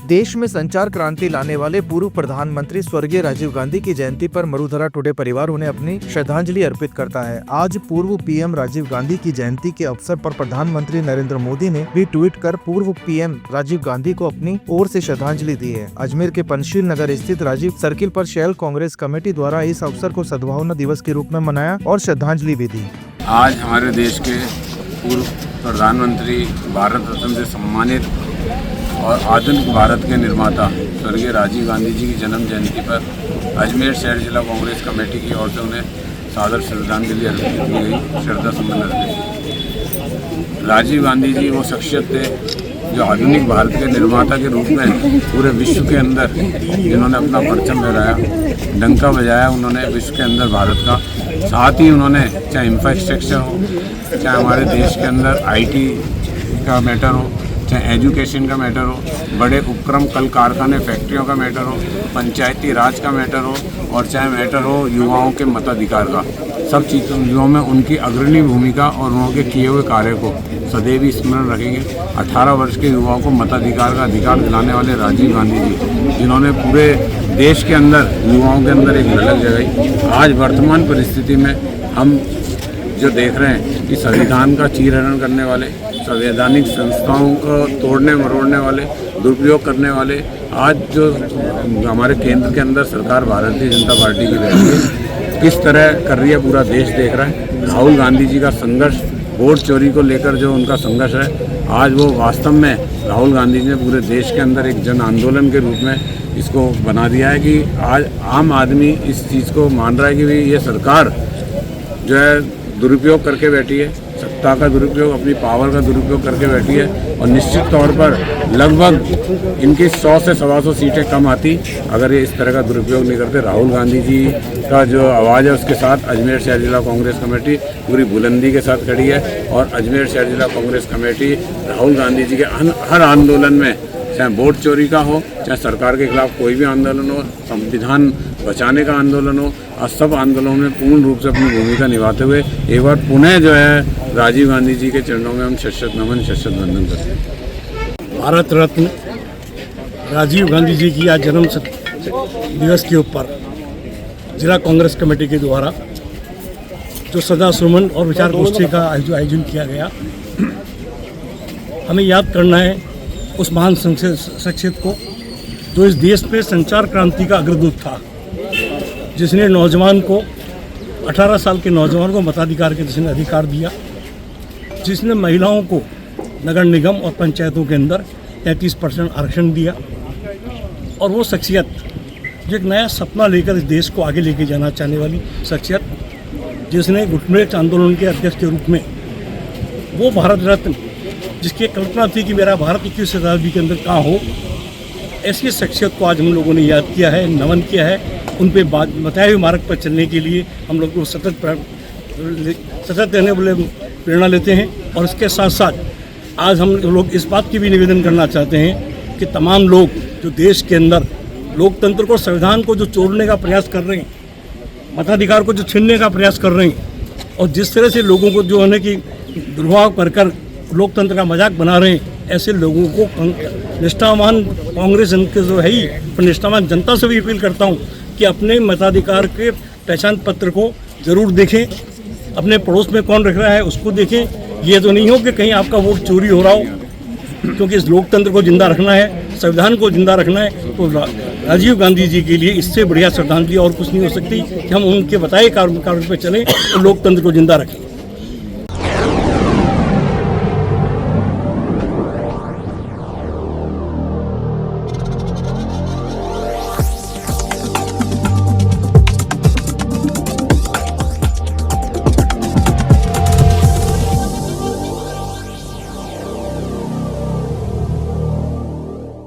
देश में संचार क्रांति लाने वाले पूर्व प्रधानमंत्री स्वर्गीय राजीव गांधी की जयंती पर मरुधरा टुडे परिवार उन्हें अपनी श्रद्धांजलि अर्पित करता है। आज पूर्व पीएम राजीव गांधी की जयंती के अवसर पर प्रधानमंत्री नरेंद्र मोदी ने भी ट्वीट कर पूर्व पीएम राजीव गांधी को अपनी ओर से श्रद्धांजलि दी है। अजमेर के पंचशील नगर स्थित राजीव सर्किल पर शहर कांग्रेस कमेटी द्वारा इस अवसर को सद्भावना दिवस के रूप में मनाया और श्रद्धांजलि भी दी। आज हमारे देश के पूर्व प्रधानमंत्री, भारत रत्न से सम्मानित और आधुनिक भारत के निर्माता स्वर्गीय राजीव गांधी जी की जन्म जयंती पर अजमेर शहर जिला कांग्रेस कमेटी की ओर से उन्हें सादर श्रद्धांजलि अर्पित की गई। श्रद्धा सुमन अर्पित। राजीव गांधी जी वो शख्सियत थे जो आधुनिक भारत के निर्माता के रूप में पूरे विश्व के अंदर जिन्होंने अपना परचम लहराया, डंका बजाया उन्होंने विश्व के अंदर भारत का। साथ ही उन्होंने चाहे इंफ्रास्ट्रक्चर हो, चाहे हमारे देश के अंदर IT का मैटर हो, चाहे एजुकेशन का मैटर हो, बड़े उपक्रम कल कारखाने फैक्ट्रियों का मैटर हो, पंचायती राज का मैटर हो, और चाहे मैटर हो युवाओं के मताधिकार का, सब चीज़ों में उनकी अग्रणी भूमिका और उनके किए हुए कार्य को सदैव स्मरण रखेंगे। 18 वर्ष के युवाओं को मताधिकार का अधिकार दिलाने वाले राजीव गांधी जी, जिन्होंने पूरे देश के अंदर युवाओं के अंदर एक ललक जगाई। आज वर्तमान परिस्थिति में हम जो देख रहे हैं कि संविधान का चीरहरण करने वाले, संवैधानिक संस्थाओं को तोड़ने मरोड़ने वाले, दुरुपयोग करने वाले, आज जो हमारे केंद्र के अंदर सरकार भारतीय जनता पार्टी की रहती है, किस तरह कर रही है पूरा देश देख रहा है। राहुल गांधी जी का संघर्ष, वोट चोरी को लेकर जो उनका संघर्ष है, आज वो वास्तव में राहुल गांधी जी ने पूरे देश के अंदर एक जन आंदोलन के रूप में इसको बना दिया है कि आज आम आदमी इस चीज़ को मान रहा है कि भाई ये सरकार जो है दुरुपयोग करके बैठी है, सत्ता का दुरुपयोग, अपनी पावर का दुरुपयोग करके बैठी है। और निश्चित तौर पर लगभग इनकी 100 से 125 सीटें कम आती अगर ये इस तरह का दुरुपयोग नहीं करते। राहुल गांधी जी का जो आवाज़ है उसके साथ अजमेर शहर जिला कांग्रेस कमेटी पूरी बुलंदी के साथ खड़ी है। और अजमेर शहर जिला कांग्रेस कमेटी राहुल गांधी जी के हर आंदोलन में, चाहे वोट चोरी का हो, चाहे सरकार के खिलाफ कोई भी आंदोलन हो, संविधान बचाने का आंदोलन हो, और सब आंदोलनों में पूर्ण रूप से अपनी भूमिका निभाते हुए एक बार पुनः जो है राजीव गांधी जी के चरणों में हम शत नमन शत वंदन करते हैं। भारत रत्न राजीव गांधी जी की आज जन्म दिवस के ऊपर जिला कांग्रेस कमेटी के द्वारा जो श्रद्धा सुमन और विचार गोष्ठी का आयोजन किया गया, हमें याद करना है उस महान शख्सियत को जो इस देश में संचार क्रांति का अग्रदूत था, जिसने नौजवान को 18 साल के नौजवान को मताधिकार के जिसने अधिकार दिया, जिसने महिलाओं को नगर निगम और पंचायतों के अंदर 33% आरक्षण दिया। और वो शख्सियत जो एक नया सपना लेकर इस देश को आगे लेके जाना चाहने वाली शख्सियत, जिसने गुटमेच आंदोलन के अध्यक्ष के रूप में वो भारत रत्न, जिसकी कल्पना थी कि मेरा भारत 21वीं शताब्दी के अंदर कहाँ हो, ऐसी शख्सियत को आज हम लोगों ने याद किया है, नमन किया है। उन पे बताए हुए मार्ग पर चलने के लिए हम लोग को सतत रहने वाले प्रेरणा लेते हैं। और इसके साथ साथ आज हम लोग इस बात की भी निवेदन करना चाहते हैं कि तमाम लोग जो देश के अंदर लोकतंत्र को, संविधान को जो तोड़ने का प्रयास कर रहे हैं, मताधिकार को जो छीनने का प्रयास कर रहे हैं, और जिस तरह से लोगों को जो है कि दुर्भाव कर लोकतंत्र का मजाक बना रहे हैं, ऐसे लोगों को निष्ठावान कांग्रेस के जो है ही, पर निष्ठावान जनता से भी अपील करता हूँ कि अपने मताधिकार के पहचान पत्र को ज़रूर देखें, अपने पड़ोस में कौन रख रहा है उसको देखें। ये तो नहीं हो कि कहीं आपका वोट चोरी हो रहा हो, क्योंकि इस लोकतंत्र को जिंदा रखना है, संविधान को जिंदा रखना है, तो राजीव गांधी जी के लिए इससे बढ़िया श्रद्धांजलि और कुछ नहीं हो सकती कि हम उनके बताए कार्य पर चलें और लोकतंत्र को जिंदा रखें।